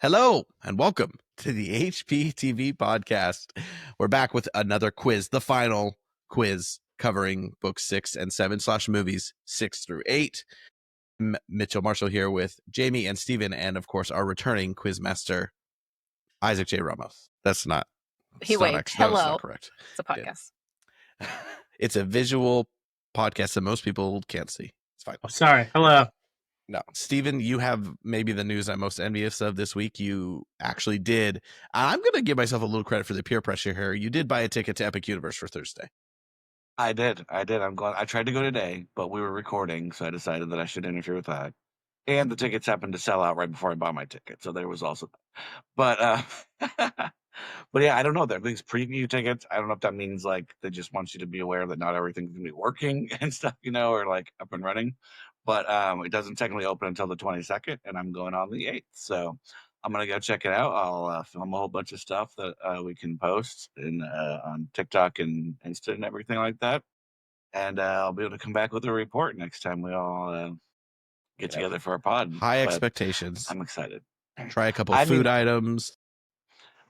Hello and welcome to the HPTV Podcast. We're back with another quiz, the final quiz covering books 6 and 7 / movies 6 through 8. Mitchell Marshall here with Jamie and Steven, and of course our returning Quizmaster Isaac J. Ramos. That's not correct. It's a podcast. It's a visual podcast that most people can't see. It's fine. Oh, sorry. Hello. No, Steven, you have maybe the news I'm most envious of this week. You actually did. I'm going to give myself a little credit for the peer pressure here. You did buy a ticket to Epic Universe for Thursday. I did. I tried to go today, but we were recording, so I decided that I should interfere with that. And the tickets happened to sell out right before I bought my ticket, so there was also that. But but yeah, I don't know. There are these preview tickets. I don't know if that means like they just want you to be aware that not everything's gonna be working and stuff, or like up and running. But it doesn't technically open until the 22nd, and I'm going on the 8th. So I'm gonna go check it out. I'll film a whole bunch of stuff that we can post on TikTok and Insta and everything like that. And I'll be able to come back with a report next time we all get together for a pod. High expectations. I'm excited. Try a couple of food items.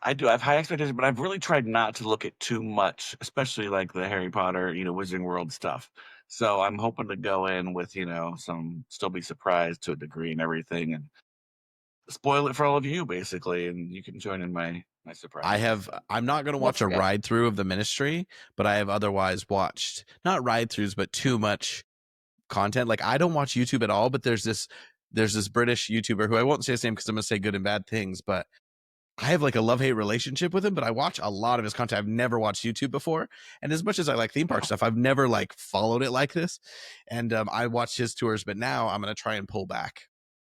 I do. I have high expectations, but I've really tried not to look at too much, especially like the Harry Potter, Wizarding World stuff. So I'm hoping to go in with, still be surprised to a degree and everything, and spoil it for all of you, basically, and you can join in my surprise. I'm not going to watch a ride through of the Ministry, but I have otherwise watched, not ride throughs, but too much content. Like, I don't watch YouTube at all, but there's this British YouTuber who I won't say his name because I'm going to say good and bad things, but I have like a love-hate relationship with him, but I watch a lot of his content. I've never watched YouTube before. And as much as I like theme park stuff, I've never like followed it like this. And I watched his tours, but now I'm going to try and pull back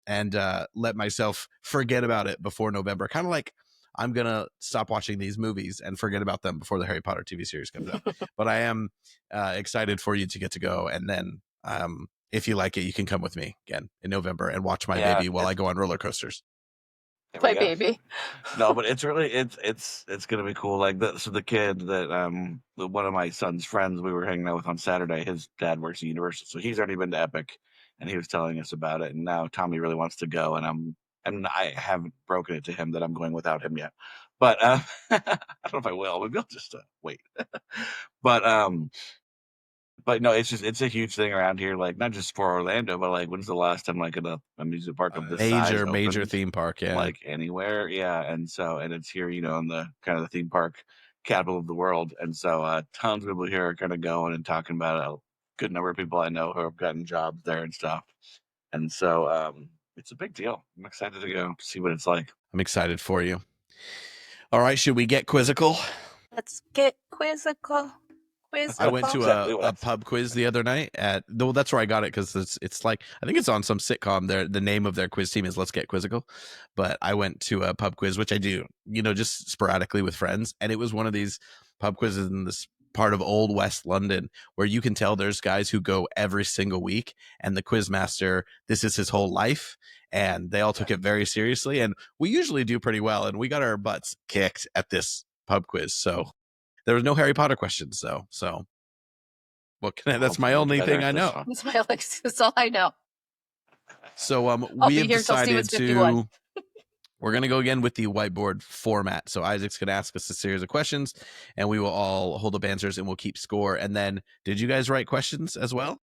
and let myself forget about it before November. Kind of like I'm going to stop watching these movies and forget about them before the Harry Potter TV series comes out. But I am excited for you to get to go. And then if you like it, you can come with me again in November and watch my baby while I go on roller coasters. My baby. No, but it's really it's gonna be cool. Like the kid that one of my son's friends we were hanging out with on Saturday, his dad works at Universal, so he's already been to Epic, and he was telling us about it. And now Tommy really wants to go, and I haven't broken it to him that I'm going without him yet. But I don't know if I will. Maybe I'll just wait. But no, it's a huge thing around here. Like not just for Orlando, but like when's the last time like an amusement park of this size major theme park, like anywhere, and it's here, in the kind of the theme park capital of the world, and so tons of people here are kind of going and talking about it. A good number of people I know who have gotten jobs there and stuff, and so it's a big deal. I'm excited to go see what it's like. I'm excited for you. All right, should we get quizzical? Let's get quizzical. I went to a pub quiz the other night that's where I got it because it's like I think it's on some sitcom. The name of their quiz team is Let's Get Quizzical, but I went to a pub quiz, which I do just sporadically with friends, and it was one of these pub quizzes in this part of Old West London where you can tell there's guys who go every single week, and the quizmaster, this is his whole life, and they all took it very seriously, and we usually do pretty well, and we got our butts kicked at this pub quiz. So there was no Harry Potter questions, though. So, that's my only thing I know. That's all I know. So, we have decided we're going to go again with the whiteboard format. So, Isaac's going to ask us a series of questions, and we will all hold up answers, and we'll keep score. And then, did you guys write questions as well?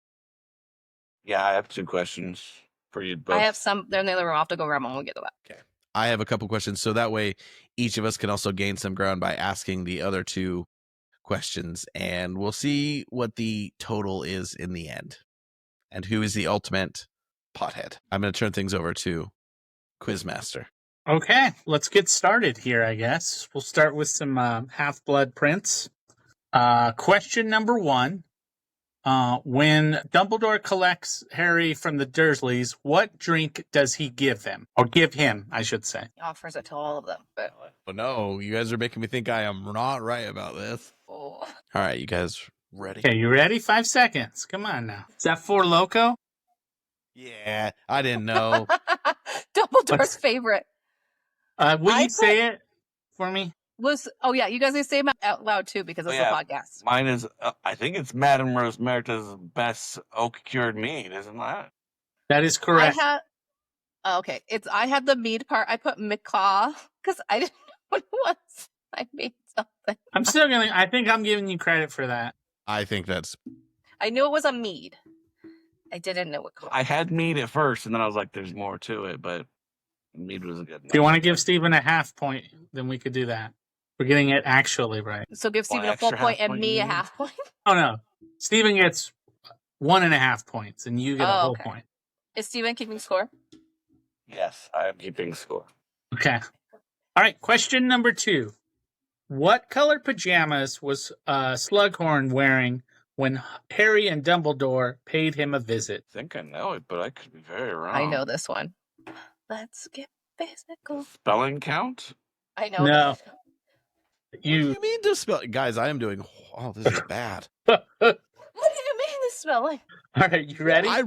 Yeah, I have 2 questions for you both. I have some. They're in the other room. I'll have to go grab them when we get to that. Okay. I have a couple questions, so that way each of us can also gain some ground by asking the other 2 questions, and we'll see what the total is in the end and who is the ultimate pothead. I'm going to turn things over to Quizmaster. Okay, let's get started here, I guess. We'll start with some Half-Blood Prince. Question number 1. When Dumbledore collects Harry from the Dursleys, what drink does he give them? Or give him, I should say. He offers it to all of them. But no, you guys are making me think I am not right about this. All right, you guys ready? Okay, you ready? 5 seconds. Come on now. Is that Four Loko? Yeah, I didn't know. Dumbledore's favorite. Will you say it for me? Yeah, you guys need to say them out loud too because it's a podcast. Mine is, I think it's Madame Rosmerta's best oak cured mead, isn't that? That is correct. Oh, okay. I had the mead part. I put macaw because I didn't know what it was. I made something. I think I'm giving you credit for that. I think that's. I knew it was a mead. I didn't know what called. I had mead at first, and then I was like, "There's more to it," but mead was a good. If you want to give Steven a half point, then we could do that. We're getting it actually right. So give Steven a extra full point half and point me a you need? half point. Oh no, Steven gets 1.5 points, and you get a whole Okay. point. Is Steven keeping score? Yes, I am keeping score. Okay. All right. Question number 2. What color pajamas was Slughorn wearing when Harry and Dumbledore paid him a visit? I think I know it, but I could be very wrong. I know this one. Let's get physical. Spelling count? I know. No. this. What do you mean to spell? Guys, I am doing. Oh, this is bad. What do you mean the spelling? All right, you ready? I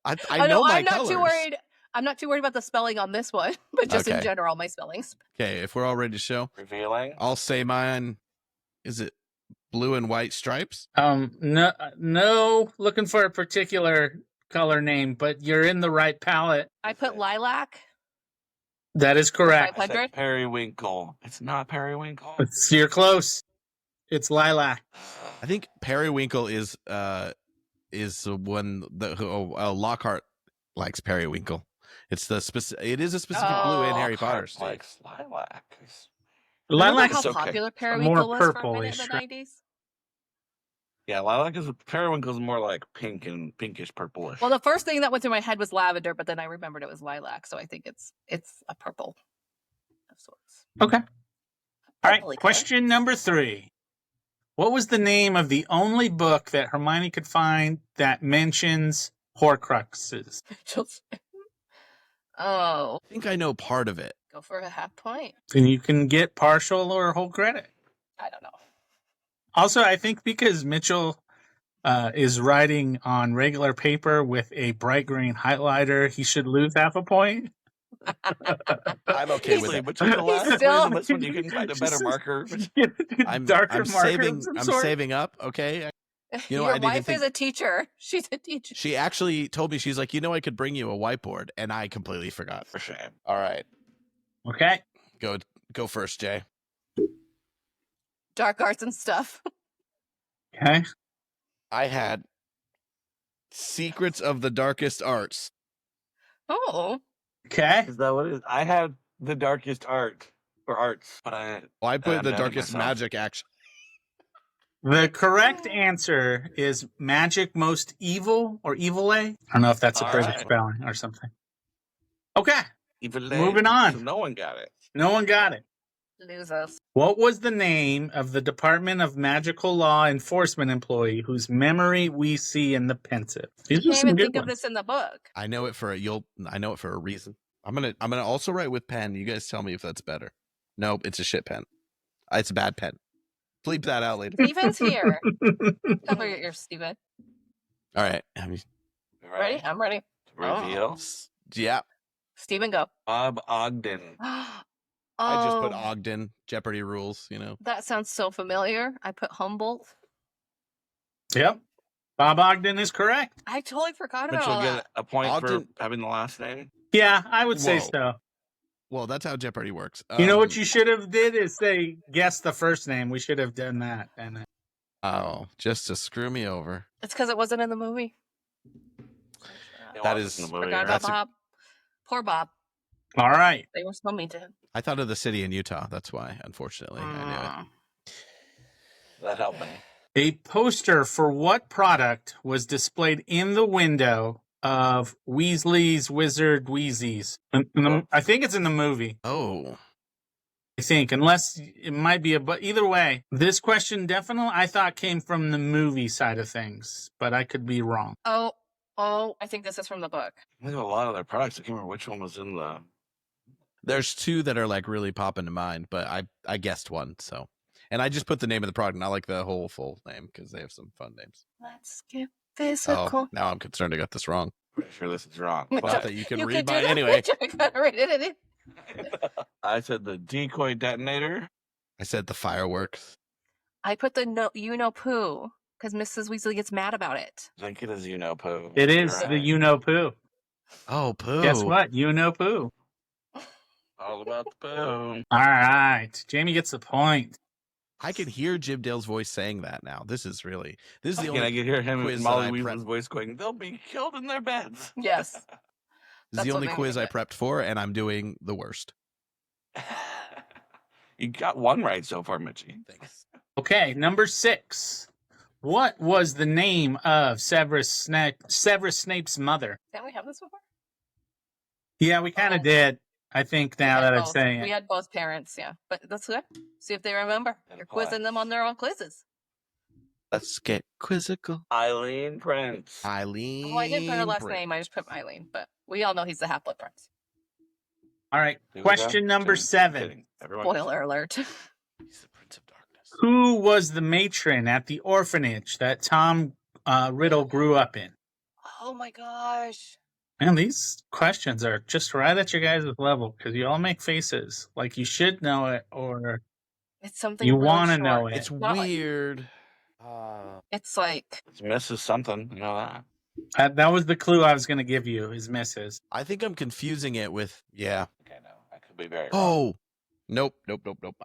Oh, know my I'm not colors. too worried. I'm not too worried about the spelling on this one, but just in Okay. general, my spellings. Okay, if we're all ready to show, Revealing? I'll say mine. Is it blue and white stripes? No, looking for a particular color name, but you're in the right palette. I put lilac. That is correct. 500? Periwinkle. It's not periwinkle. You're close. It's lilac. I think periwinkle is one that Lockhart likes periwinkle. It's the specific. It is a specific blue in Harry Potter's. Likes lilac. Lilac How okay. popular more periwinkle was for a minute purplish, in the right? 90s? Yeah, periwinkle is more like pink and pinkish purplish. Well, the first thing that went through my head was lavender, but then I remembered it was lilac, so I think it's a purple of sorts. Okay. All right. Purpley color. Question number 3. What was the name of the only book that Hermione could find that mentions Horcruxes? Oh, I think I know part of it. go for a half point. Then you can get partial or whole credit. I don't know. Also, I think because Mitchell is writing on regular paper with a bright green highlighter, he should lose half a point. I'm okay with Seriously, it. between the last still- quiz and this one, you can find a better marker. I'm Darker I'm marker saving. of some I'm sort. saving up. Okay. You know, I Your didn't even wife think- is a teacher. She's a teacher. She actually told me, she's like, I could bring you a whiteboard, and I completely forgot. For shame. All right, Okay. go first, Jay. Dark arts and stuff. Okay. I had Secrets of the Darkest Arts. Oh, Okay. Is that what it is? I had the darkest arts, but I Well, I put I'm the doubting Darkest myself. Magic, actually. The correct answer is Magic Most Evil or Evil A. I don't know if that's a All British right. spelling or something. Okay. even Moving on. So no one got it. No one got it. lose us. What was the name of the Department of Magical Law Enforcement employee whose memory we see in the pensive? These I are can't some even good think of ones. this in the book. I know it for a reason. I'm gonna also write with pen. You guys tell me if that's better. Nope, it's a shit pen. It's a bad pen. Bleep that out later. Steven's here. Cover your ears, Steven. All right. Ready? I'm ready. Reveal. Yeah. Steven, go. Bob Ogden. Oh, I just put Ogden. Jeopardy rules. that sounds so familiar. I put Humboldt. Yep. Bob Ogden is correct. I totally forgot Which about will all get that. a point Ogden- for having the last name. Yeah, I would say Whoa. so. Well, that's how Jeopardy works. You know what you should have did is say guess the first name. We should have done that. And just to screw me over. It's because it wasn't in the movie. It That wasn't is- in the movie, Forgot right? about That's a- Bob. Poor Bob. all right. They were so mean to him. I thought of the city in Utah. That's why, unfortunately, I knew it. That helped me. A poster for what product was displayed in the window of Weasley's Wizard Wheezies? I think it's in the movie. Oh, I think, unless it might be but either way, this question definitely I thought came from the movie side of things, but I could be wrong. Oh, I think this is from the book. There's a lot of their products. I can't remember which one was in the. there's two that are like really popping to mind, but I guessed one. So, and I just put the name of the product, not like the whole full name, because they have some fun names. Let's get physical. Oh, now I'm concerned I got this wrong. Pretty sure this is wrong. Which Not But that you can You read could do mine that. anyway. I gotta read it. I said the decoy detonator. I said the fireworks. I put the poo because Mrs. Weasley gets mad about it. I think it is Pooh. It is You're the right. you know poo. Oh, poo. Guess what? You know poo. All about the poo. All right. Jamie gets the point. I can hear Jim Dale's voice saying that now. This is the Can only I hear him quiz and that Molly I Weasel's prepped. voice going, they'll be killed in their beds. Yes. This is That's the what only made me quiz I think prepped for, and I'm doing the worst. You got one right so far, Mitchie. Thanks. Okay, number 6. What was the name of Severus Snape's mother? Didn't we have this before? Yeah, we kind of Oh. did. I think now that I'm both. saying We it. had both parents, yeah. But that's good. See if they remember. And You're quizzing them on their own quizzes. Let's get quizzical. Eileen Prince. Eileen. Oh, I didn't put her last Prince. name. I just put Eileen. But we all know he's the Half-Blood Prince. All right, Here we question go. number Kidding. 7. Kidding. Everyone. Spoiler alert. He's the Prince of Darkness. Who was the matron at the orphanage that Tom Riddle grew up in? Oh my gosh. Man, these questions are just right at your guys' level because you all make faces like you should know it or It's something you really want to short. know it. It's not like- weird. It's like It's Mrs. Something. You know that. That was the clue I was going to give you, is misses. I think I'm confusing it with, yeah. Okay, no. I could be very wrong. Oh, nope.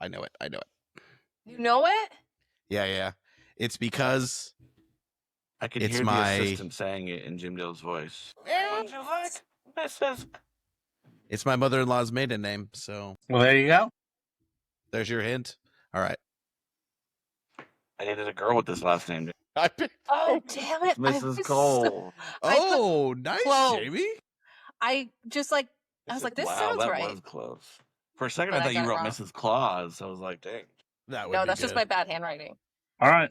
I know it. you know it? Yeah. It's because I can It's hear my- the assistant saying it in Jim Dale's voice. Would you like Mrs. it's my mother-in-law's maiden name. So Well, there you go. there's your hint. All right. I needed a girl with this last name. I picked Oh damn it! I Mrs. was Cole. I put Oh, nice, close. Jamie. I just like I was like, this wow, sounds that right. was close. For a second, But I I thought you got it wrote wrong. Mrs. Claus. I was like, dang. That would No, be that's just good. my bad handwriting. All right.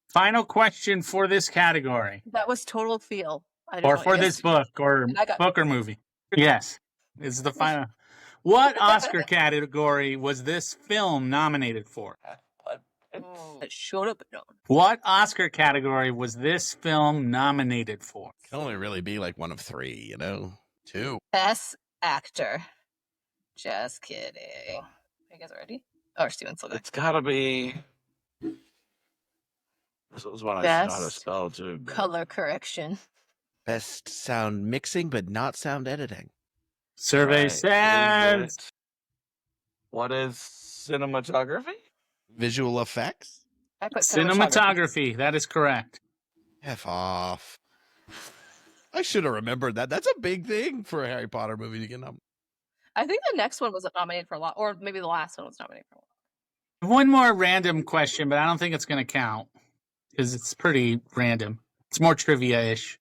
Final question for this category, That was total feel. I didn't or know for it. this book, or And I got- book or movie. Yes, it's the final. What Oscar category was this film nominated for? It should have been known. What Oscar category was this film nominated for? Can only really be like one of 3, you know? 2. Best actor. Just kidding. Are you guys ready? Or Steven Silver. It's got to be. This was one I know how to Best spell, too. but- Color correction. Best sound mixing, but not sound editing. Survey Right. says Is it- What is cinematography? Visual effects? I put cinematography. That is correct. F off. I should have remembered that. That's a big thing for a Harry Potter movie to get nominated. I think the next one was nominated for a lot, or maybe the last one was nominated for a lot. One more random question, but I don't think it's going to count because it's pretty random. It's more trivia-ish.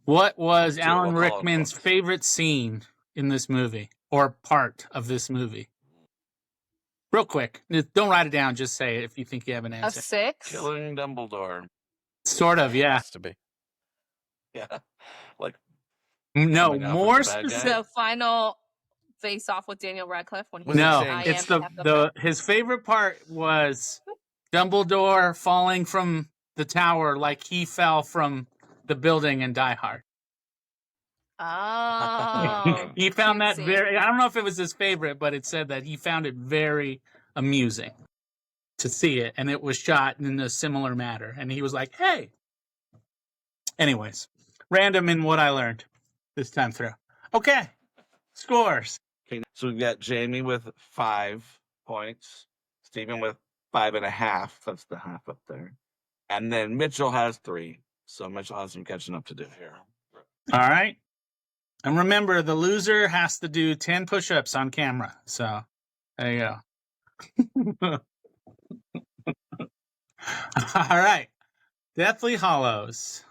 What was Sure, Alan we'll call it Rickman's books. favorite scene in this movie or part of this movie? Real quick. Don't write it down. Just say it if you think you have an A answer. 6? Killing Dumbledore. Sort of, yeah. Has to be. Yeah. Like, No, Coming out more with the bad guy? specific. The final face off with Daniel Radcliffe when he Was it No, said, saying- I it's am the his favorite part was Dumbledore falling from the tower like he fell from the building in Die Hard. Oh. He found that cutesy. very, I don't know if it was his favorite, but it said that he found it very amusing to see it. And it was shot in a similar manner. And he was like, hey. Anyways, random in what I learned this time through. Okay. Scores. okay, so we've got Jamie with 5 points, Stephen with 5.5. That's the half up there. And then Mitchell has 3. So Mitchell has some catching up to do here. All right. And remember, the loser has to do 10 push-ups on camera. So there you go. All right. Deathly Hallows.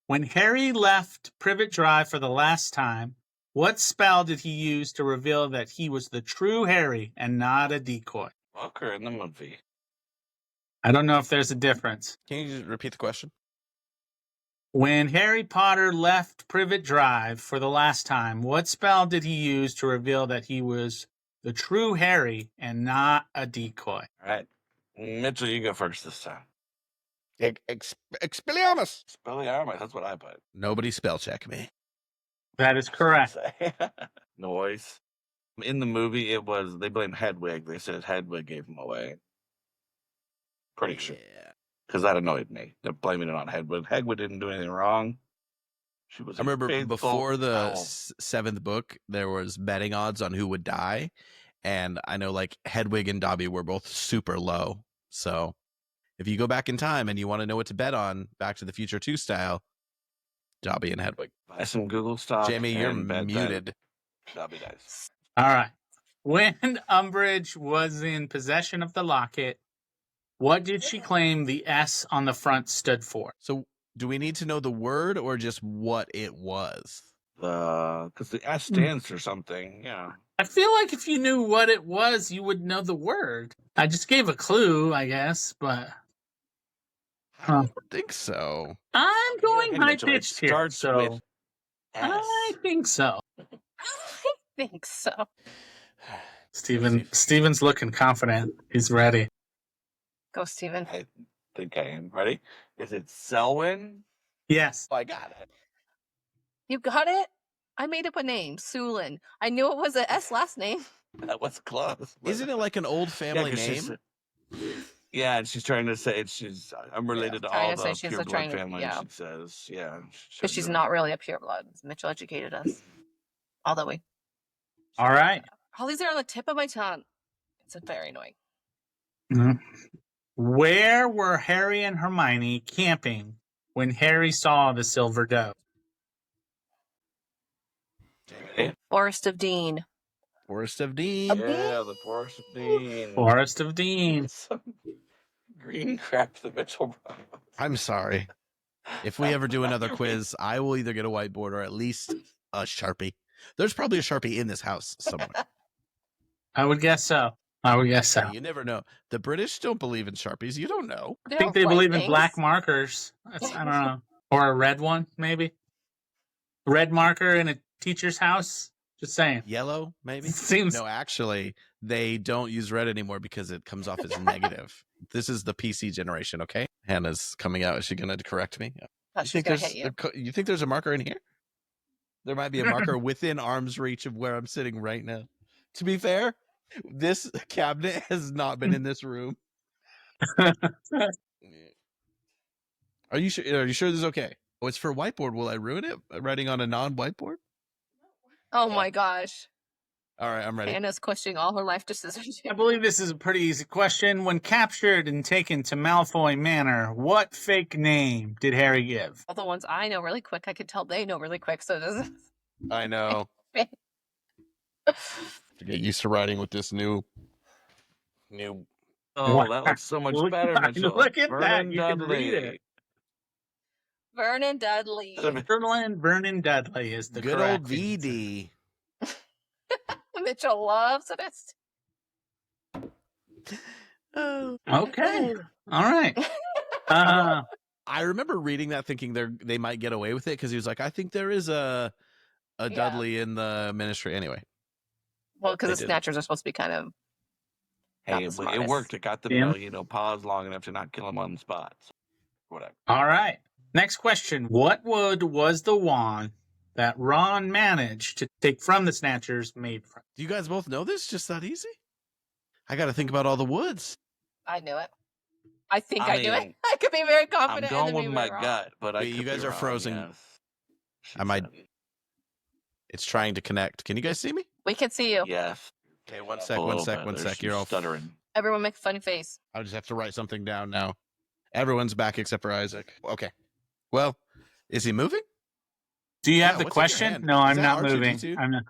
When Harry left Privet Drive for the last time, what spell did he use to reveal that he was the true Harry and not a decoy? Book or in the movie? I don't know if there's a difference. Can you just repeat the question? When Harry Potter left Privet Drive for the last time, what spell did he use to reveal that he was the true Harry and not a decoy? All right. Mitchell, you go first this time. Expelliarmus. Expelliarmus, that's what I put. Nobody spell check me. That is correct. Noise. In the movie, it was, they blamed Hedwig. They said Hedwig gave him away. Pretty sure. Yeah. Because that annoyed me. They're blaming it on Hedwig. Hedwig didn't do anything wrong. She was I remember faithful before the owl. seventh book, there was betting odds on who would die. And I know like Hedwig and Dobby were both super low. So if you go back in time and you want to know what to bet on, Back to the Future 2 style, Dobby and Hedwig. Buy some Google stock. Jamie, you're and bet muted. that Dobby dies. All right. When Umbridge was in possession of the locket, what did she claim the S on the front stood for? So do we need to know the word or just what it was? Because the S stands for something. Yeah. I feel like if you knew what it was, you would know the word. I just gave a clue, I guess, but I don't think so. I'm going Yeah, high Mitchell, it pitched here, starts so with S. I think so. I think so. Steven's looking confident. He's ready. Go, Steven. I think I am. Ready? Is it Selwyn? Yes. Oh, I got it. You got it? I made up a name, Sulin. I knew it was an S last name. That was close. but- Isn't it like an old family 'cause she's- name? Yeah, and she's trying to say I'm related to trying all to say the she's pure trying blood to- families. yeah. She says, yeah, But she's not really a pureblood. Mitchell educated us. Although All right. all these are on the tip of my tongue. It's very annoying. Mhm. Where were Harry and Hermione camping when Harry saw the silver dove? Forest of Dean. Forest of Dean. Yeah, the Forest of Dean. Forest of Dean. Some green crap the Mitchell brought. I'm sorry. If we ever do another quiz, I will either get a whiteboard or at least a Sharpie. There's probably a Sharpie in this house somewhere. I would guess so. You never know. The British don't believe in Sharpies. You don't know. I think they believe in black markers. I don't know. Or a red one, maybe. Red marker in a teacher's house. Just saying. Yellow, maybe? Seems No, actually, they don't use red anymore because it comes off as negative. This is the PC generation, okay? Hannah's coming out. Is she going to correct me? She's going to hit you. You think there's a marker in here? There might be a marker within arm's reach of where I'm sitting right now. To be fair, this cabinet has not been in this room. Are you sure? Are you sure this is okay? Oh, it's for whiteboard. Will I ruin it by writing on a non-whiteboard? Oh my gosh. All right, I'm ready. Hannah's questioning all her life decisions. I believe this is a pretty easy question. When captured and taken to Malfoy Manor, what fake name did Harry give? All the ones I know really quick, I could tell they know really quick. So does I know. To get used to writing with this new. Oh, Wow. that looks so much Look better, at- Mitchell. look at that. Vernon You can read Dudley. it. Vernon Dudley. Vernon Dudley is the Good correct old answer. VD. Mitchell loves it. Oh. Okay. All right. I remember reading that thinking they might get away with it because he was like, I think there is a Dudley in the ministry. Anyway. Well, because They the didn't. Snatchers are supposed to be kind of Hey, Not the it smartest. worked. It got them, Yeah. pause long enough to not kill him on the spot. So, whatever. All right. Next question. What wood was the wand that Ron managed to take from the Snatchers made from? Do you guys both know this? Just that easy? I got to think about all the woods. I knew it. I think I I knew it. mean, I could be very I'm confident. going and with be my wrong. gut, but I Wait, you could be guys are wrong, frozen. yes. I might- It's trying to connect. Can you guys see me? We can see you. Yes. Okay, one A sec. little bit. There's You're some all stuttering. Everyone make a funny face. I'll just have to write something down now. Everyone's back except for Isaac. Okay. Well, is he moving? Do you Yeah, have the what's in your question? hand? No, Is I'm that not R2D2? moving. I'm not.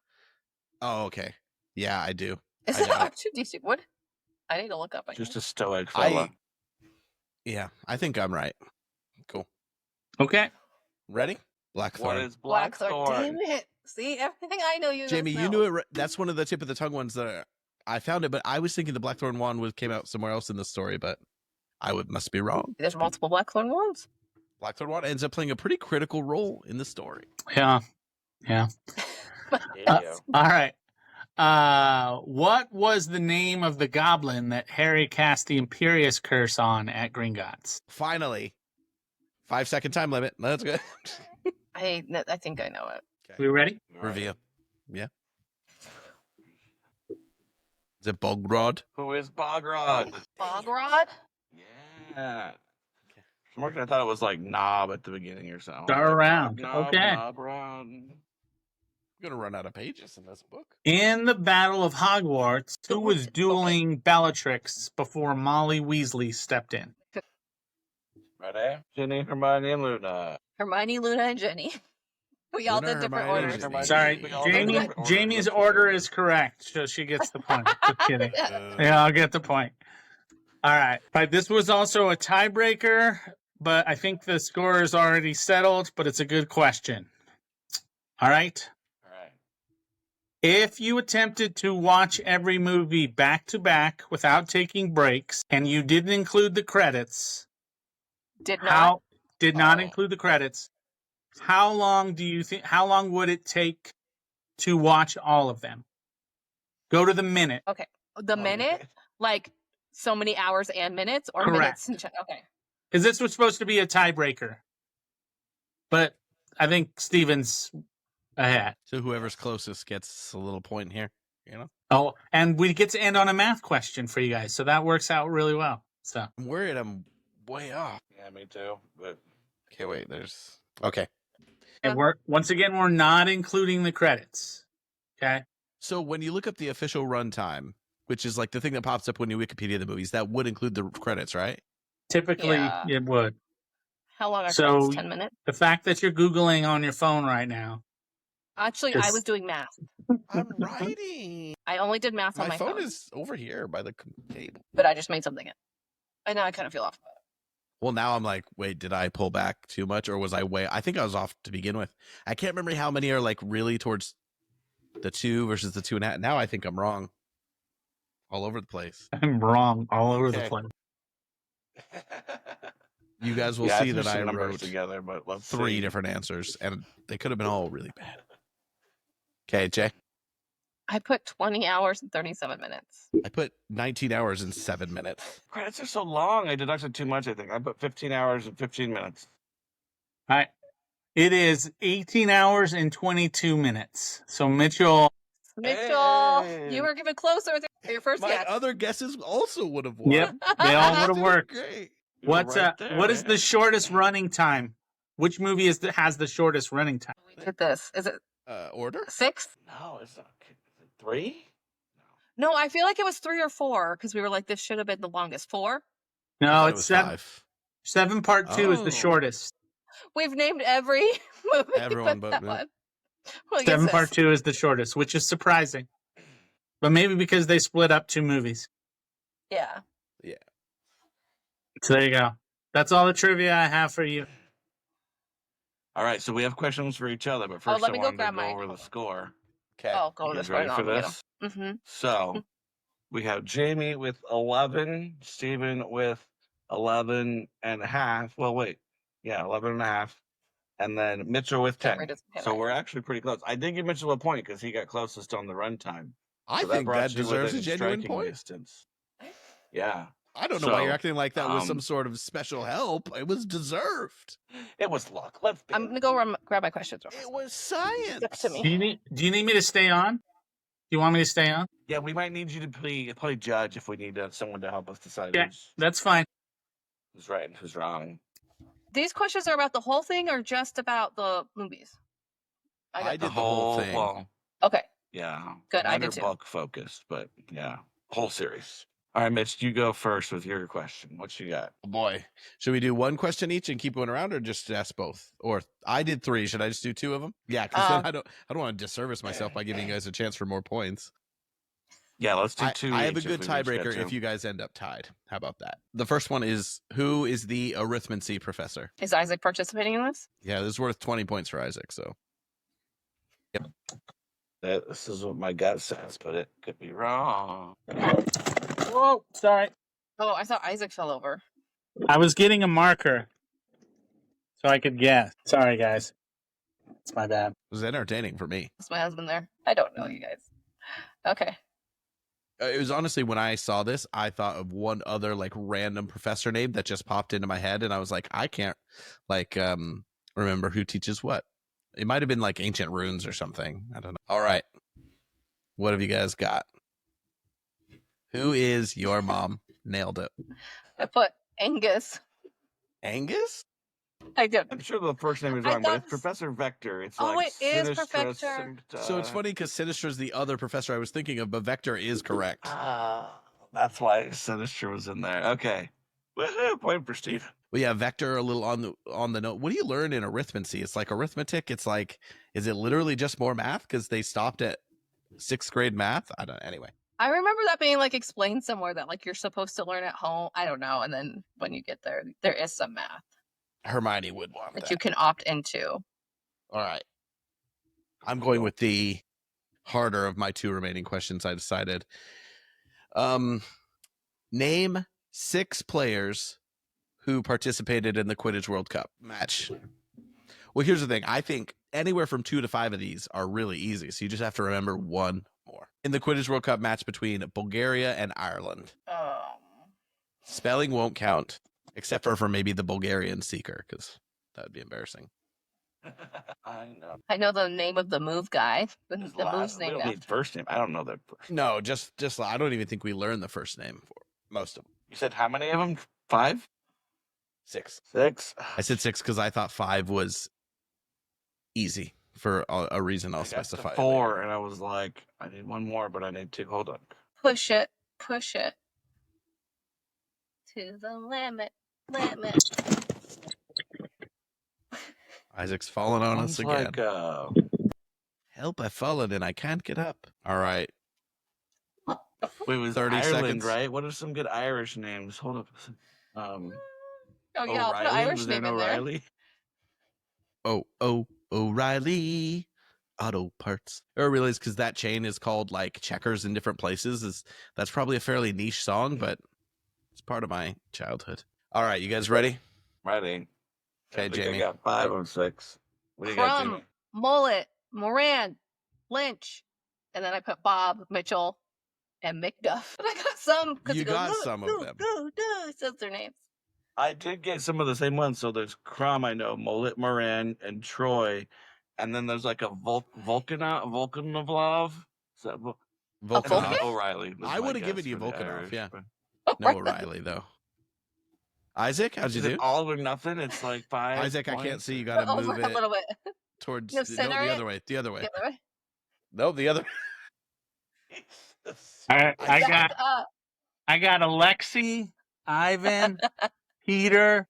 Oh, okay. Yeah, I do. Is I it got R2D2? What? I need to look up. Just a stoic fella. Yeah, I think I'm right. Cool. Okay. Ready? What Blackthorn. is Blackthorn. Blackthorn? Damn it. See, everything I know you Jamie, guys you know. knew it. That's one of the tip of the tongue ones that I found it, but I was thinking the Blackthorn wand came out somewhere else in the story, but must be wrong. There's multiple Blackthorn wands. Blackthorn wand ends up playing a pretty critical role in the story. Yeah. Yeah. All right. What was the name of the goblin that Harry cast the Imperious Curse on at Gringotts? Finally, 5-second time limit. That's good. I think I know it. We ready? Reveal. Yeah. Is it Bogrod? Who is Bogrod? Bogrod? Yeah. For some reason, I thought it was like knob at the beginning or something. Start around. Okay. Knob round. I'm gonna run out of pages in this book. In the Battle of Hogwarts, who was dueling Bellatrix before Molly Weasley stepped in? Ready? Ginny, Hermione, and Luna. Hermione, Luna, and Jenny. We all Luna, did different Hermione, orders. Hermione. Sorry, We all did Jamie. different orders. Jamie's order is correct, so she gets the point. Just kidding. Yeah, I'll get the point. All right. But this was also a tiebreaker, but I think the score is already settled, but it's a good question. All right. All right. If you attempted to watch every movie back to back without taking breaks and you didn't include the credits, Did not. did not Oh. include the credits, how long would it take to watch all of them? Go to the minute. Okay. The minute, like so many hours and minutes, or Correct. minutes? Okay. Because this was supposed to be a tiebreaker. But I think Steven's ahead. So whoever's closest gets a little point here. You know, Oh, and we get to end on a math question for you guys, so that works out really well. So I'm worried I'm way off. Yeah, me too. But Okay, wait. There's okay. and we're not including the credits. Okay. So when you look up the official runtime, which is like the thing that pops up when you Wikipedia the movies, that would include the credits, right? Typically, Yeah. it would. How long are So- credits? 10 minutes? The fact that you're Googling on your phone right now. Actually, I was doing math. I'm writing. I only did math on My my phone phone, is over here by the table. but I just made something in. And now I kind of feel off about it. Well, now I'm like, wait, did I pull back too much, or was I way? I think I was off to begin with. I can't remember how many are like really towards the 2 versus the 2.5. Now I think I'm wrong. All over the place. I'm wrong all over the Okay. place. You guys will yeah, see threw that I some numbers wrote together, but let's 3 see. different answers, and they could have been all really bad. Okay, Jay. I put 20 hours and 37 minutes. I put 19 hours and 7 minutes. Credits are so long. I deducted too much, I think. I put 15 hours and 15 minutes. All right. It is 18 hours and 22 minutes. So Mitchell, Mitchell, Hey. you were given closer with your first My guess. other guesses also would have won. Yep, they all would have worked. Great. You were What right there, what is man. the shortest running time? Which movie has the shortest running time? We did this. Is it Order? 6? No, it's not. Is it 3? No, I feel like it was 3 or 4 because we were like, this should have been the longest. 4? No, Thought it it's was 7. 5. 7 part 2 is Oh. the shortest. We've named every movie. Everyone but but that me. one. Well, I 7 guess part this. 2 is the shortest, which is surprising. But maybe because they split up 2 movies. Yeah. So there you go. That's all the trivia I have for you. All right, so we have questions for each other, but first let I me go wanted to grab go my- over the score. Okay. Oh, go You to guys this ready right for now. this? Mm-hmm. So we have Jamie with 11, Steven with 11 and a half. Well, wait. Yeah, 11 and a half. And then Mitchell with 10. So we're actually pretty close. I did give Mitchell a point because he got closest on the runtime. I So think brought that you deserves a within genuine striking point. distance. Yeah. I don't know why you're So, acting like that was some um, sort of special help. It was deserved. It was luck. Let's be I'm going to go grab my questions. real fast. It was science. Stick to me. Do you need me to stay on? Do you want me to stay on? Yeah, we might need you to play judge if we need someone to help us decide Yeah. That's fine. who's right and who's wrong. These questions are about the whole thing or just about the movies? I got did the whole thing. Well, Okay. yeah. Good, I Mine did are too. book focused, but yeah, whole series. All right, Mitch, you go first with your question. What you got? Oh boy. Should we do one question each and keep going around, or just ask both? Or I did 3. Should I just do 2 of them? Yeah, because then I don't want to disservice myself by giving you guys a chance for more points. Yeah, let's do 2. I have a each if good we each get tiebreaker 2. if you guys end up tied. How about that? The first one is, who is the arithmancy professor? Is Isaac participating in this? Yeah, this is worth 20 points for Isaac. So This is what my gut says, but it could be wrong. Whoa, sorry. Oh, I thought Isaac fell over. I was getting a marker so I could guess. Sorry, guys. It's my bad. it was entertaining for me. Is my husband there? I don't know, you guys. Okay. It was honestly, when I saw this, I thought of one other like random professor name that just popped into my head, and I was like, I can't remember who teaches what. It might have been like ancient runes or something. I don't know. All right, what have you guys got? Who is your mom? Nailed it. I put Angus. Angus? I don't. I'm sure the first name is I wrong, but thought it's Professor Vector. It's Oh, like it is Sinistra Professor. Sympta- So it's funny because Sinistra is the other professor I was thinking of, but Vector is correct. That's why Sinistra was in there. Okay. Woohoo, point for Steve. Well, yeah, Vector a little on the note. What do you learn in arithmancy? It's like arithmetic. It's like, is it literally just more math? Because they stopped at 6th grade math. I don't. Anyway, I remember that being like explained somewhere that like you're supposed to learn at home. I don't know. And then when you get there, there is some math Hermione would want that that. you can opt into. All right, I'm going with the harder of my 2 remaining questions. I decided. Name 6 players who participated in the Quidditch World Cup match. Well, here's the thing. I think anywhere from 2 to 5 of these are really easy. So you just have to remember 1 more. In the Quidditch World Cup match between Bulgaria and Ireland. Spelling won't count, except for maybe the Bulgarian seeker, because that would be embarrassing. I know the name of the move guy. The move's We named don't need after. first name. I don't know their first. No, just I don't even think we learned the first name for most of them. You said how many of them? 5? 6. 6? I said 6 because I thought 5 was easy for a reason I'll specify. 4, and I was like, I need 1 more, but I need 2. Hold on. Push it to the limit. Isaac's falling on us again. Like, Help, I've fallen and I can't get up. All right. wait, it was 30 Ireland, seconds. Right? What are some good Irish names? Hold up. Oh yeah, I'll put an O'Reilly? Irish Was there name an in there. O'Reilly? O'Reilly Auto Parts. I realize because that chain is called like Checkers in different places. That's probably a fairly niche song, but it's part of my childhood. All right, you guys ready? Ready. Okay, I think Jamie. I got 5 on 6. What do you got, Jamie? Crumb, Mullet, Moran, Lynch, and then I put Bob, Mitchell, and McDuff. But I got some. You got some of them. It says their names. I did get some of the same ones. So there's Crum, I know, Mullet, Moran, and Troy. And then there's like a Volkanovlov. Is that Volkanov. O'Reilly. I would have given you Volkanov, Irish, yeah. but- No O'Reilly, though. Isaac, how'd you Is it do? all or nothing? It's like 5 Isaac, I points. can't see. You got to Over move a it little bit. towards No, the center it. other way. The other way. The other way. No, the other. I Back up. got Alexi, Ivan, Peter,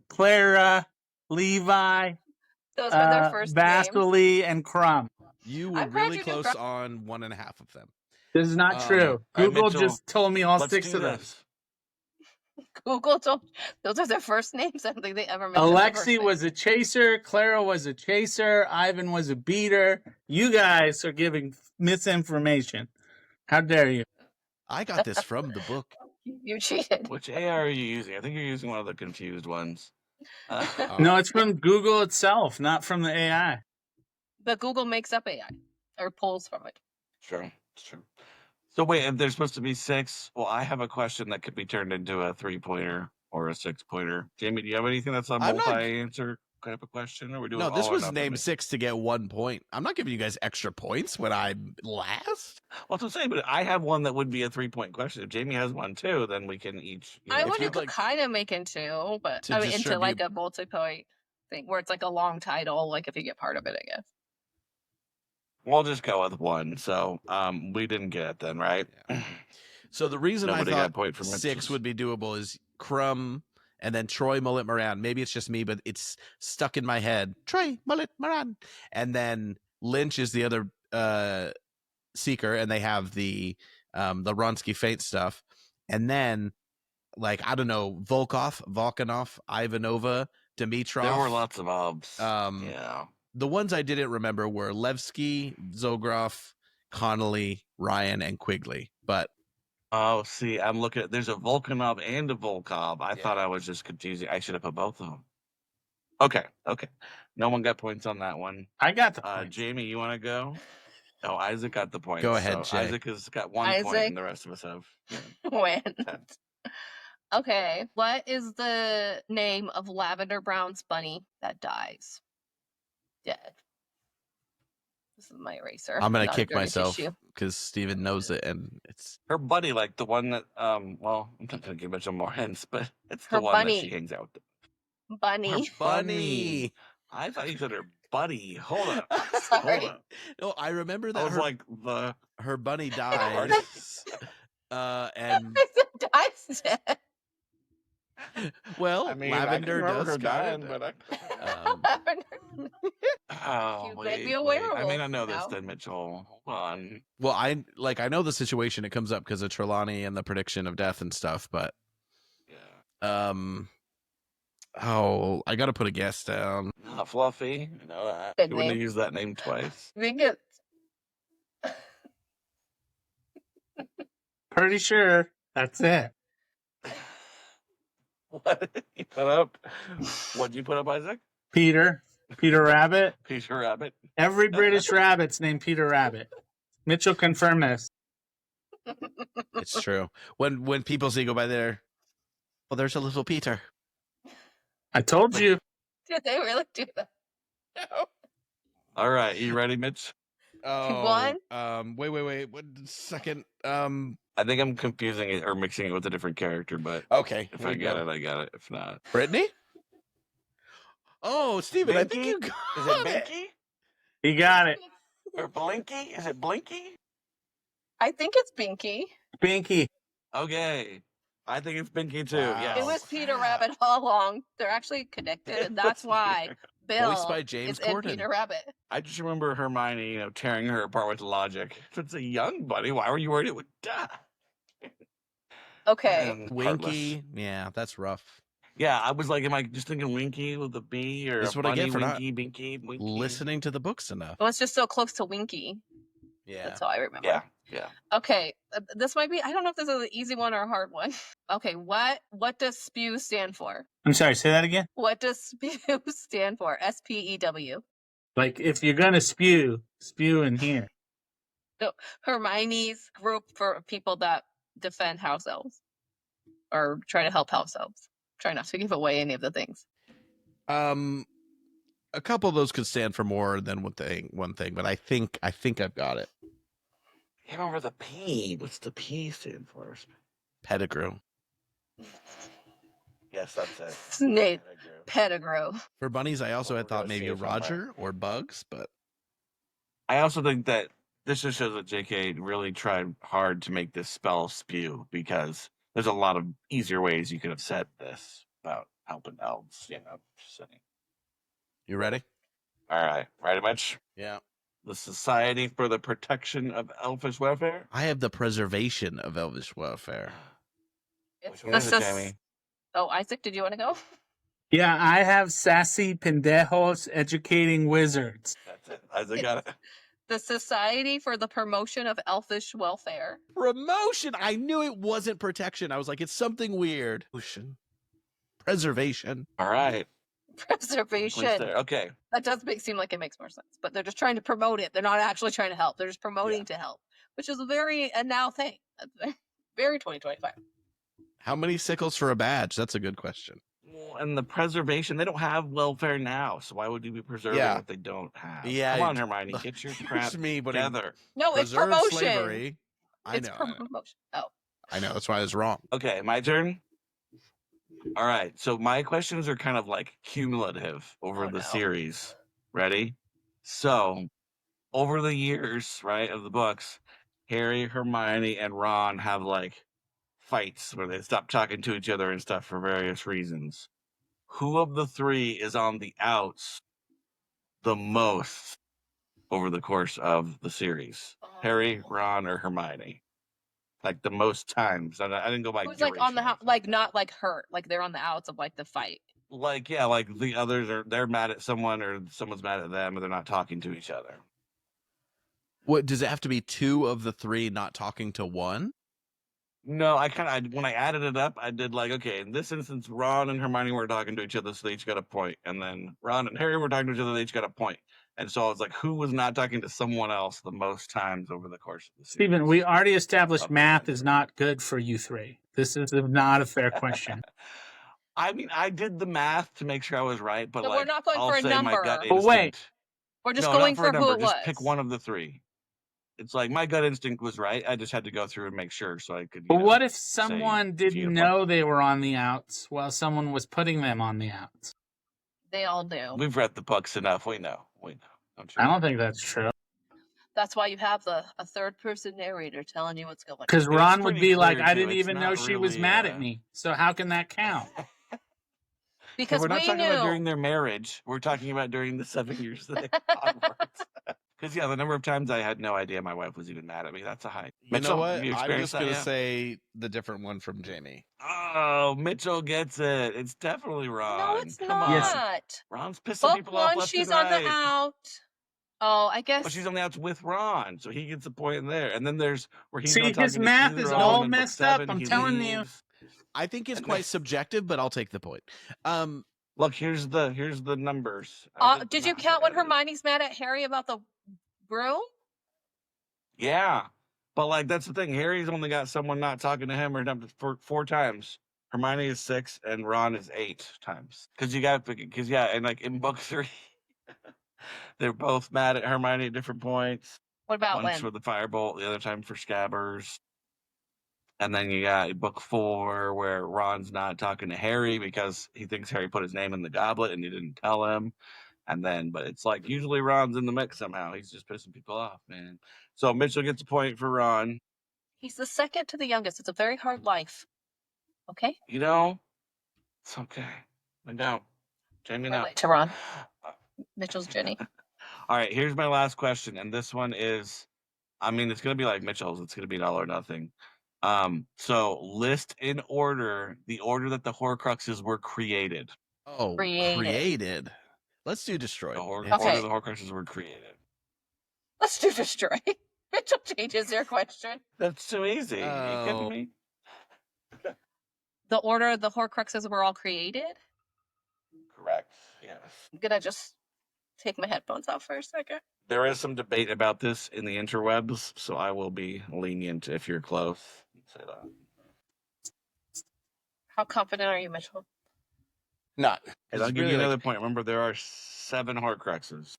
Clara, Levi, Those were their first names. Vasily, and Crumb. You were I'm glad really you did close Crumb. on 1.5 of them. This is not true. All right, Google Mitchell, just told me all Let's 6 do of them. this. Google told those are their first names. I don't think they ever mentioned their first Alexi name. was a chaser, Clara was a chaser, Ivan was a beater. You guys are giving misinformation. How dare you? I got this from the book. You cheated. Which AI are you using? I think you're using one of the confused ones. No, it's from Google itself, not from the AI. But Google makes up AI or pulls from it. Sure, it's true. So wait, if there's supposed to be 6, well, I have a question that could be turned into a 3-pointer or a 6-pointer. Jamie, do you have anything that's a I'm not- multi-answer kind of a question? Or we doing No, this all or was nothing? named 6 to get 1 point. I'm not giving you guys extra points when I'm last. Well, that's what I'm saying, but I have one that would be a 3-point question. If Jamie has one too, then we can each. I if would you'd like kind of make into, but to I mean, into like distribute- a multi-point thing where it's like a long title, like if you get part of it, I guess. We'll just go with 1. So, we didn't get it then, right? Yeah. So the reason Nobody I got a thought point for 6 Mitchell's. would be doable is Crumb and then Troy, Mullet, Moran. Maybe it's just me, but it's stuck in my head. Troy, Mullet, Moran. And then Lynch is the other seeker, and they have the Ronsky Faint stuff. And then, like, I don't know, Volkanov, Ivanova, Dimitrov. There were lots of obs. Yeah. The ones I didn't remember were Levski, Zogroff, Connolly, Ryan, and Quigley. But Oh, see, I'm looking at, there's a Volkanov and a Volkov. I Yeah. thought I was just confusing. I should have put both of them. Okay. No one got points on that one. I got the point. Jamie, you want to go? No, Isaac got the point. Go ahead, so Jay. Isaac has got 1 point, Isaac. and the rest of us have. When? 10. Okay. What is the name of Lavender Brown's bunny that dies? Dead. This is my eraser. I'm going to not a kick dirty myself tissue. because Steven knows it. And it's Her buddy, like the one that, well, I'm not going to give Mitchell more hints, but it's the Her one bunny. that she hangs out with. Bunny. Her bunny. I thought you said her buddy. Hold on. Sorry. Hold on. No, I remember I that was like her bunny dies. And I said dies dead. well, I mean, Lavender I can remember does her kind dying, of. but oh, You may wait, be a wait. I werewolf mean, I know this now. then, Mitchell. Hold on. Well, I know the situation. It comes up because of Trelawney and the prediction of death and stuff. But Yeah. I got to put a guess down. Not Fluffy. You know that. Good You wouldn't have name. used that name twice. I think it's Pretty sure that's it. What did you put up? What did you put up, Isaac? Peter Rabbit. Peter Rabbit. Every British rabbit's named Peter Rabbit. Mitchell confirmed this. It's true. When people see go by there, well, there's a little Peter. I told you. Did they really do that? All right, you ready, Mitch? Oh, One? wait. 1 second. I think I'm confusing it or mixing it with a different character, but Okay. if I get it, I got it. If not, Brittany? Oh, Steven, I think Binky? you got Is it Binky He got it. or Blinky? Is it Blinky? I think it's Binky. Binky. Okay, I think it's Binky too. Wow. Yes. It was Peter Rabbit all along. They're actually connected, and that's why Bill Voiced by James is in Corden. Peter Rabbit. I just remember Hermione, tearing her apart with logic. If it's a young buddy, why were you worried it would die? Okay. And Winky. heartless. Yeah, that's rough. Yeah, I was like, am I just thinking Winky with a B or This is a what I bunny, get for not Winky, Binky, Winky? Listening to the books enough. Well, it's just so close to Winky. Yeah. That's all I remember. Yeah. Okay. This might be, I don't know if this is an easy one or a hard one. Okay. What does SPEW stand for? I'm sorry, say that again. What does SPEW stand for? SPEW. Like, if you're going to spew in here. Hermione's group for people that defend house elves or try to help house elves. Try not to give away any of the things. A couple of those could stand for more than one thing, but I think I've got it. I remember the P. What's the P stand for? Pettigrew. Yes, that's it. Snape. Pettigrew. Pettigrew. For bunnies, I also Well, had we're thought gonna maybe see it somewhere. Roger or Bugs, but I also think that this just shows that JK really tried hard to make this spell spew because there's a lot of easier ways you could have said this about helping elves. Just saying. you ready? All right, ready, Mitch? Yeah. The Society for the Protection of Elfish Welfare. I have the preservation of Elvish welfare. It's Which one is it, the Jamie? Oh, Isaac, did you want to go? Yeah, I have Sassy Pendejos Educating Wizards. That's it. Isaac got it. The Society for the Promotion of Elfish Welfare. Promotion. I knew it wasn't protection. I was like, it's something weird. Preservation. All right. Preservation. Please there. Okay. That does seem like it makes more sense, but they're just trying to promote it. They're not actually trying to help. They're just promoting to help, which is a now thing. That's very 2025. How many sickles for a badge? That's a good question. Well, and the preservation, they don't have welfare now, so why would you be preserving Yeah. what they don't have? Yeah, Come on, Hermione, get your crap It's me, but together. No, it's preserve promotion. slavery. I It's know. promotion. Oh, I know. That's why I was wrong. Okay, my turn. All right, so my questions are kind of like cumulative over Oh, the no. series. Ready? So, over the years, right, of the books, Harry, Hermione, and Ron have like fights where they stop talking to each other and stuff for various reasons. Who of the three is on the outs the most over the course of the series? Harry, Ron, or Hermione? Like the most times. I didn't go by who's like on the duration. like not like hurt, like they're on the outs of like the fight. Like, yeah, like the others they're mad at someone or someone's mad at them and they're not talking to each other. What does it have to be? 2 of the 3 not talking to 1? No, when I added it up, I did like, okay, in this instance, Ron and Hermione were talking to each other, so they each got a point. And then Ron and Harry were talking to each other, they each got a point. And so I was like, who was not talking to someone else the most times over the course of the series? Stephen, we already established Okay. math is not good for you three. This is not a fair question. I mean, I did the math to make sure I was right, but So like, we're not going I'll for a say my number. gut But instinct. wait. We're just No, going not for a for who number. it Just was. pick one of the 3. It's like my gut instinct was right. I just had to go through and make sure so I could. But what if say someone if you didn't get a point. know they were on the outs while someone was putting them on the outs? They all do. We've read the books enough. We know. Don't you? I don't think that's true. That's why you have a third-person narrator telling you what's going on. Because Ron would pretty be like, clear, I too. didn't It's even know not she was really, mad at me. So how can that count? Because we're not we talking knew. about during their marriage. We're talking about during the 7 years that they onwards. Because the number of times I had no idea my wife was even mad at me. That's a high. You know what? have you I'm experienced just gonna that yet? say the different one from Jamie. Oh, Mitchell gets it. It's definitely Ron. No, it's Come not. on. Yes. Ron's pissing Book people off one, left she's and on right. the out. Oh, I guess. But she's on the outs with Ron, so he gets a point in there. And then there's where he's See, not his talking math to is either all of them in book messed up. 7, I'm he telling you. leaves. I think it's And quite subjective, but I'll take the point. Look, here's the numbers. Did you count when Hermione's mad at Harry about the broom? Yeah, but like that's the thing. Harry's only got someone not talking to him or for 4 times. Hermione is 6 and Ron is 8 times. And like in book 3, they're both mad at Hermione at different points. What about Once when? for the firebolt, the other time for Scabbers. And then you got book 4 where Ron's not talking to Harry because he thinks Harry put his name in the goblet and he didn't tell him. But it's like usually Ron's in the mix somehow. He's just pissing people off, man. So Mitchell gets a point for Ron. He's the second to the youngest. It's a very hard life. Okay? It's okay. I don't. Jamie, no. Relate to Ron. Mitchell's Jenny. All right, here's my last question. And this one is, it's going to be like Mitchell's. It's going to be an all or nothing. So list in order, the order that the Horcruxes were created. Oh, created. Let's do destroyed. The order Okay. the Horcruxes were created. Let's do destroy. Mitchell changes their question. That's too easy. Are you kidding me? The order the Horcruxes were all created? Correct. Yes. I'm gonna just take my headphones off for a second. There is some debate about this in the interwebs, so I will be lenient if you're close. Say that. How confident are you, Mitchell? Not. And I'll give you another point. Remember, there are 7 Horcruxes.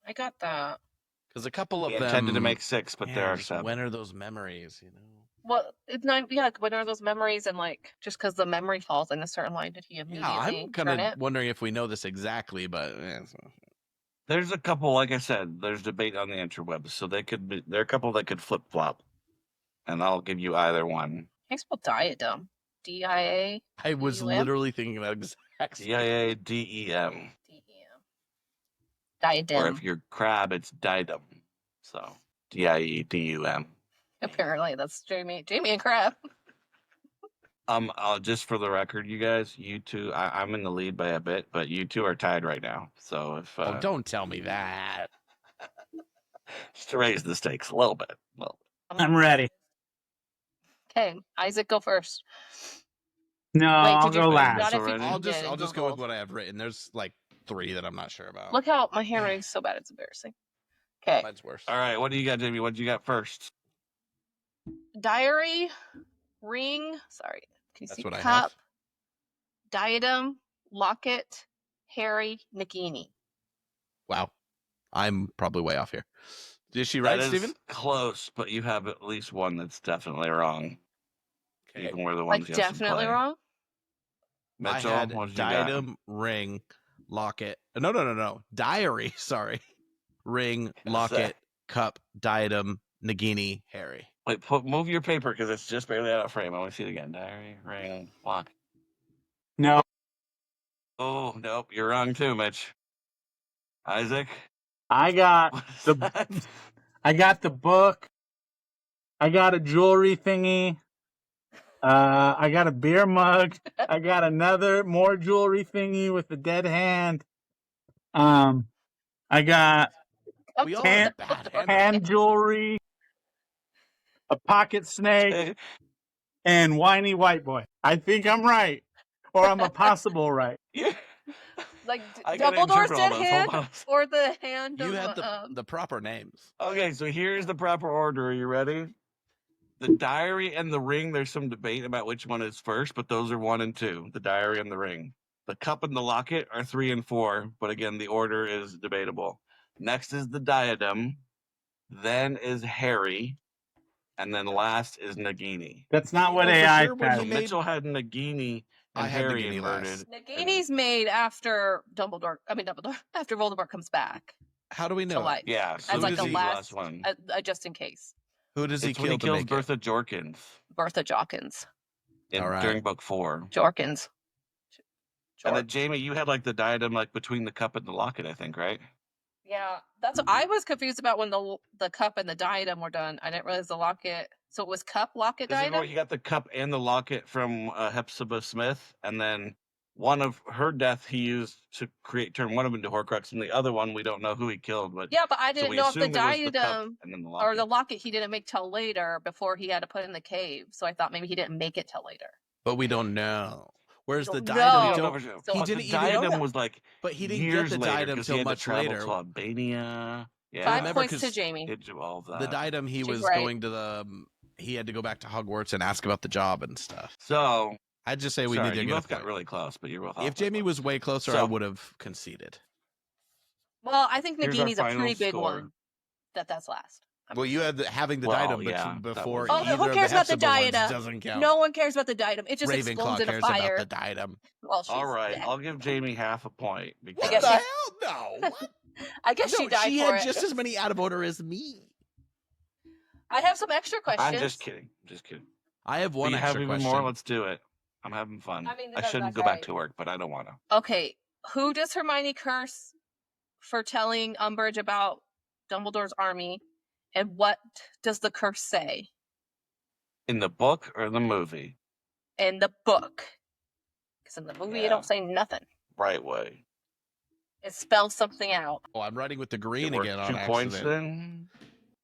I got that. Because a couple of We them intended to make 6, but there are just 7. When are those memories? Well, it's not. Yeah, when are those memories? And just because the memory falls in a certain line, did he immediately I'm kind turn of it? wondering if we know this exactly, but There's a couple, like I said, there's debate on the interwebs, so there are a couple that could flip flop, and I'll give you either one. I spell diadem. D-I-A. I was D-U-M? literally thinking that exact. DIADEM. D-E-M. Or Diadem. if you're crab, it's diadem. So DIEDUM. Apparently, that's Jamie and Crab. Just for the record, you guys, you two, I'm in the lead by a bit, but you two are tied right now. So if don't tell me that. just to raise the stakes a little bit. I'm ready. Okay, Isaac, go first. No, I'll go last. Not if you already? I'll did just it, go with Googled. what I have written. There's like 3 that I'm not sure about. Look how my handwriting's so bad, it's embarrassing. Okay. Mine's worse. All right, what do you got, Jamie? What do you got first? Diary, ring, sorry. Can you That's see what I cup, have. diadem, locket, Harry, Nagini. Wow. I'm probably way off here. Is she right, That is Steven? close, but you have at least one that's definitely wrong. Okay. Even where the ones you have some Definitely play. wrong? Mitchell, I had what did you got? diadem, ring, locket. No. Diary, sorry. Ring, locket, cup, diadem, Nagini, Harry. Wait, move your paper because it's just barely out of frame. I want to see it again. Diary, ring, lock. No, Oh, nope, you're wrong too, Mitch. Isaac? I got What is the that? I got the book. I got a jewelry thingy. I got a beer mug. I got more jewelry thingy with the dead hand. I got We all Hand- have bad hand jewelry, a pocket snake, and whiny white boy. I think I'm right, or I'm a possible right. Yeah. Like I gotta Dumbledore's interpret all dead those. hand Hold on. or the hand You of had the proper names. Okay, so here's the proper order. Are you ready? The diary and the ring, there's some debate about which one is first, but those are 1 and 2, the diary and the ring. The cup and the locket are 3 and 4, but again, the order is debatable. Next is the diadem, then is Harry, and then last is Nagini. That's not what Oh, for AI sure, when says. he made- Mitchell had Nagini I and had Harry Nagini inverted. last. Nagini's made after Dumbledore, after Voldemort comes back How do we to know? life. Yeah, so As like does a he- the last one. just in case. Who does he It's when kill he to kills make Bertha Jorkins Bertha Jorkins. All right. during book 4. Jorkins. And then Jamie, you had like the diadem like between the cup and the locket, I think, right? Yeah, that's what I was confused about when the cup and the diadem were done. I didn't realize the locket. So it was cup, locket, diadem. He got the cup and the locket from Hepzibah Smith, and then one of her death he used to turn one of them into Horcrux, and the other one we don't know who he killed. But Yeah, but I didn't know if the assume it was the cup diadem and then the or the locket. locket he didn't make till later before he had to put in the cave. So I thought maybe he didn't make it till later. But we don't know. Whereas the Don't diadem, know. he So didn't the even diadem know. was like but he didn't years get the later, diadem 'cause he till had to much travel later. to Albania. Yeah, 5 remember, points to 'cause Jamie. he did all that. The diadem, he She's was right. going to the. He had to go back to Hogwarts and ask about the job and stuff. So I'd just say we sorry, need to you get a both got point. really close, but you're both off If by Jamie one. was way closer, I So- would have conceded. Well, I think Here's our Nagini's a final pretty big score. one. That's last. Well, you had having the Well, diadem yeah, that before was- Oh, either who of cares the about the Hepzibah ones diadem? doesn't count. No one cares about the diadem. It just explodes Ravenclaw in a cares fire. about the diadem. Well, she's All right, dead. I'll give Jamie half a point because guess What the she- hell? No. What? I guess she No, died she for had it. just as many out of order as me. I have some extra questions. I'm just kidding. Just kidding. I have If one you have extra even question. more, let's do it. I'm having fun. I mean, I that's shouldn't go okay. back to work, but I don't want to. Okay, who does Hermione curse for telling Umbridge about Dumbledore's army, and what does the curse say In the book or the movie? in the book? Because in the movie, Yeah. it don't say nothing. Right way. It spells something out. Oh, I'm writing with the green It worked again on 2 points accident. then.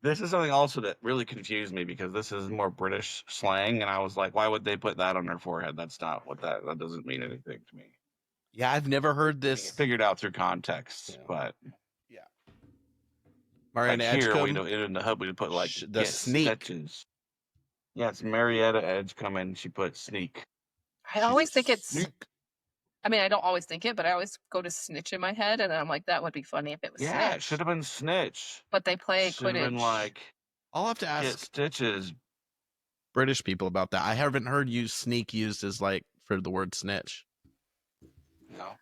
This is something also that really confused me because this is more British slang, and I was like, why would they put that on their forehead? That's not what that doesn't mean anything to me. Yeah, I've never heard I this. figured out through context, Yeah. but Mariana like here we Edgecombe. don't, in the hub we put like The sneak. stitches. Yeah, it's Marietta Edgecombe. She put sneak. I always think it's. Sneak. I mean, I don't always think it, but I always go to snitch in my head, and I'm like, that would be funny if it was Yeah, it snitch. should have been snitch. But they play Should have Quidditch. been like I'll have to get ask stitches. British people about that. I haven't heard sneak used as like for the word snitch. No,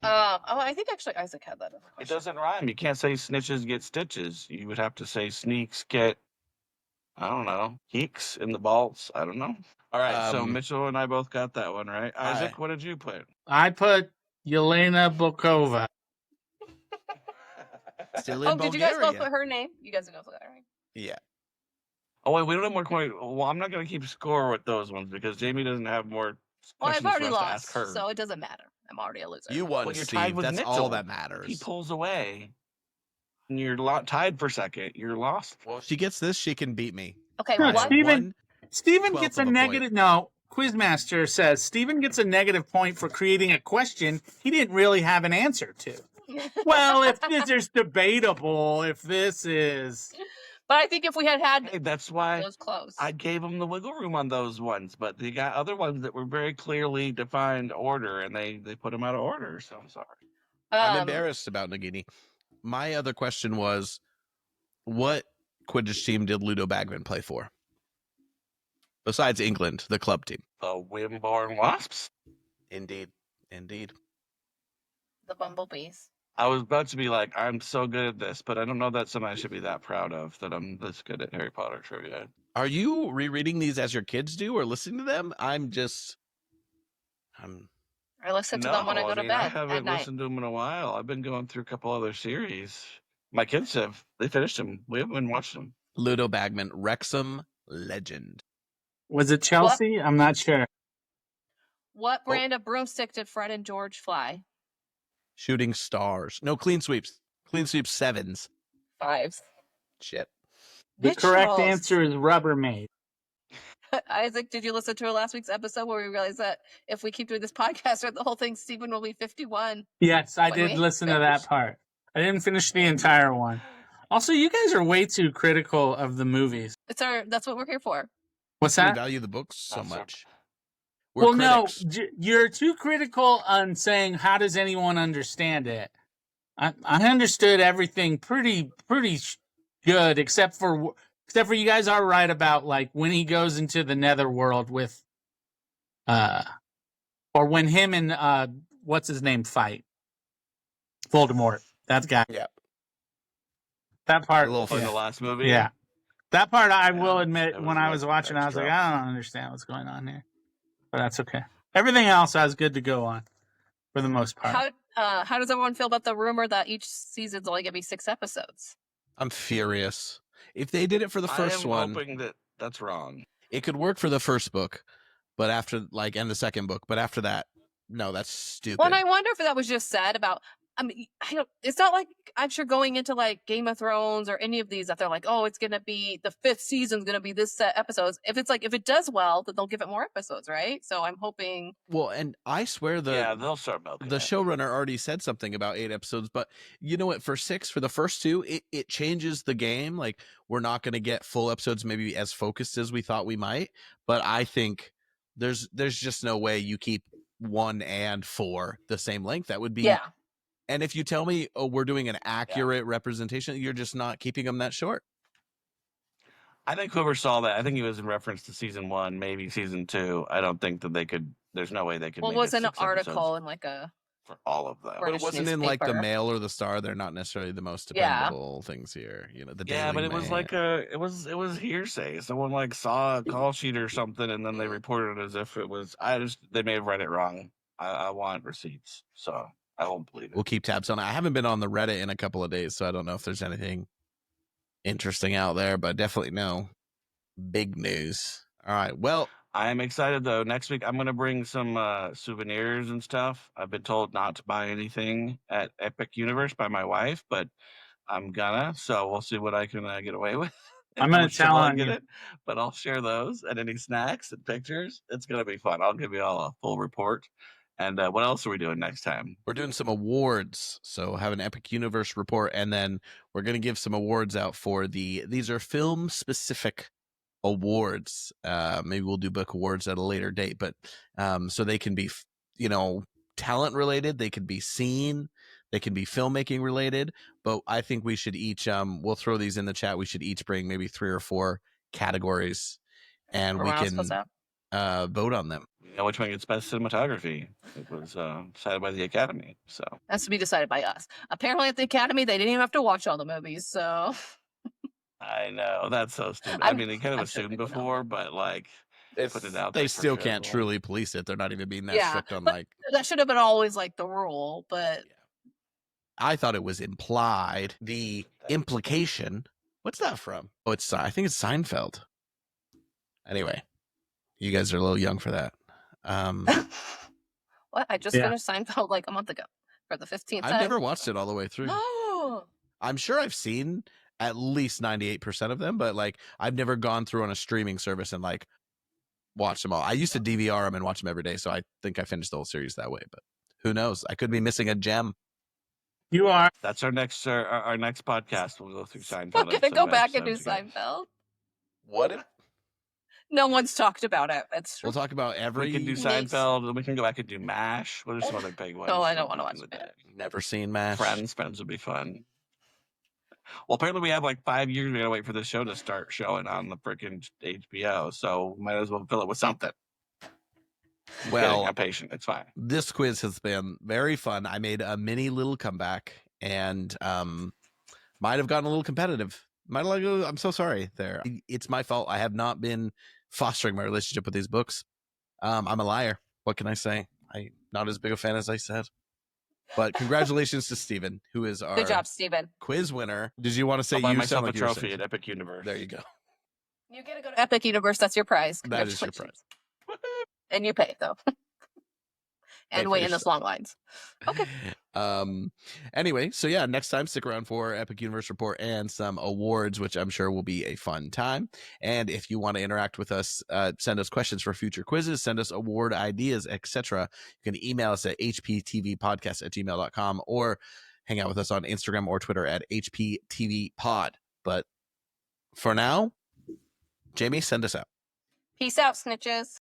I think actually Isaac had that. it doesn't rhyme. You can't say snitches get stitches. You would have to say sneaks get, I don't know, heeks in the balls. I don't know. All right, so Mitchell and I both got that one right. Isaac, what did you put? I put Yelena Bokova. Still in Did you Bulgaria. guys both put her name? You guys know that, right? Yeah. Oh wait, we don't have more questions. Well, I'm not going to keep score with those ones because Jamie doesn't have more Well, questions I've already for us to lost, ask her. so it doesn't matter. I'm already a loser. You won, Well, you're tied Steve. with That's Mitchell. all that matters. He pulls away, and you're tied for second. You're lost. Well, if she gets this, she can beat me. Okay, No, what? Steven- Steven 1/12 gets a of a point. negative. No, Quizmaster says Steven gets a negative point for creating a question he didn't really have an answer to. Well, if this is debatable, if this is. But I think if we had Hey, that's why it was close. I gave him the wiggle room on those ones, but they got other ones that were very clearly defined order, and they put them out of order. So I'm sorry. I'm embarrassed about Nagini. My other question was, what Quidditch team did Ludo Bagman play for? Besides England, the club team. The Wimborne Wasps. Indeed. Indeed. The bumblebees. I was about to be like, I'm so good at this, but I don't know that's something I should be that proud of, that I'm this good at Harry Potter trivia. Are you rereading these as your kids do or listening to them? I listen to them when I go to bed I at haven't night. listened to them in a while. I've been going through a couple other series. My kids have. They finished them. We haven't been watching them. Ludo Bagman, Wrexham legend. Was it Chelsea? I'm not sure. What brand of broomstick did Fred and George fly? Shooting stars. No, clean sweeps. Clean sweeps 7s. 5s. Shit. The correct Mitchell's. answer is Rubbermaid. Isaac, did you listen to last week's episode where we realized that if we keep doing this podcast or the whole thing, Stephen will be 51? Yes, I When did we listen to that finished. part. I didn't finish the entire one. Also, you guys are way too critical of the movies. That's what we're here for. What's We that? value the books so That's it. much. We're critics. No, you're too critical on saying how does anyone understand it. I understood everything pretty good, except for you guys are right about like when he goes into the netherworld with Or when him and what's his name fight? Voldemort. That guy. Yeah. That part. A little In yeah. the last movie. Yeah. That part, I Yeah, will admit, it was when I was like watching, I was like, extra. I don't understand what's going on here. But that's okay. Everything else I was good to go on for the most part. How does everyone feel about the rumor that each season's only gonna be 6 episodes? I'm furious. If they did it for the first I am one, hoping that that's wrong. it could work for the first book, but after and the second book, but after that, no, that's stupid. Well, and I wonder if that was just said about. I mean, it's not like I'm sure going into like Game of Thrones or any of these that they're like, oh, it's gonna be the 5th season's gonna be this set episodes. If it's like if it does well, then they'll give it more episodes, right? So I'm hoping. Well, and I swear they'll start milking the it. showrunner already said something about 8 episodes, but you know what? For 6, for the first 2, it changes the game. Like we're not going to get full episodes, maybe as focused as we thought we might. But I think there's just no way you keep 1 and 4 the same length. That would be Yeah. And if you tell me, oh, we're doing an accurate representation, you're just not keeping them that short. I think whoever saw that, I think he was in reference to season 1, maybe season 2. I don't think that they could. There's no way they could. Well, it make was it an 6 article episodes in like a. for all of them. But British it wasn't in like the newspaper. Mail or the Star. They're not necessarily the most Yeah. dependable things here. You know, the Yeah, Daily but it was Mail. like it was hearsay. Someone like saw a call sheet or something, and then they reported it as if it was. They may have read it wrong. I want receipts, so I won't believe it. We'll keep tabs on it. I haven't been on the Reddit in a couple of days, so I don't know if there's anything interesting out there, but definitely no big news. All right. Well, I am excited though. Next week I'm going to bring some souvenirs and stuff. I've been told not to buy anything at Epic Universe by my wife, but I'm gonna. So we'll see what I can get away with. I'm going to She'll tell like on you. it, but I'll share those and any snacks and pictures. It's going to be fun. I'll give you all a full report. And what else are we doing next time? we're doing some awards. So have an Epic Universe report, and then we're going to give some awards out for these are film specific awards. Maybe we'll do book awards at a later date, but so they can be, talent related. They could be seen. They can be filmmaking related. But I think we should each, we'll throw these in the chat. We should each bring maybe 3 or 4 categories, and we can vote on them. You know which one gets best cinematography? It was decided by the Academy. So Has to be decided by us. Apparently, at the Academy, they didn't even have to watch all the movies. So I know that's so stupid. I'm- they kind of I'm sure assumed they know. before, but like put it out. They there for still sure can't as well. truly police it. They're not even being that Yeah, strict on but- like. that should have been always like the rule. But I thought it was implied. The implication. What's that from? Oh, I think it's Seinfeld. Anyway, you guys are a little young for that. what? I just finished Seinfeld like a month ago for the 15th time. I've never watched it all the way through. Oh, I'm sure I've seen at least 98% of them, but like I've never gone through on a streaming service and like watched them all. I used to DVR them and watch them every day, so I think I finished the whole series that way. But who knows? I could be missing a gem. You are. That's our next podcast. We'll go through Seinfeld. we're gonna go back and do episodes again. Seinfeld. What if No one's talked about it. It's true. we'll talk about every? We can do Next. Seinfeld, and we can go back and do MASH. What are some other big ones? Oh, I don't from wanna back in watch the it. day? Never seen MASH. Friends would be fun. Well, apparently we have like 5 years. We gotta wait for the show to start showing on the freaking HBO. So might as well fill it with something. Well, I'm patient. It's fine. this quiz has been very fun. I made a mini little comeback and might have gotten a little competitive. I'm so sorry there. It's my fault. I have not been fostering my relationship with these books. I'm a liar. What can I say? I'm not as big a fan as I said. But congratulations to Steven, who is our Good job, Steven. quiz winner. Did you want to say I'll buy you myself sound like a you were trophy saying- at Epic Universe. There you go. You get to go to Epic Universe. That's your prize. That is your Congratulations. And you pay though. Pay And for wait in yourself. those long lines. Okay. Anyway, so yeah, next time stick around for Epic Universe Report and some awards, which I'm sure will be a fun time. And if you want to interact with us, send us questions for future quizzes, send us award ideas, etc. You can email us at hptvpodcast@gmail.com or hang out with us on Instagram or Twitter at hptvpod. But for now, Jamie, send us out. Peace out, snitches.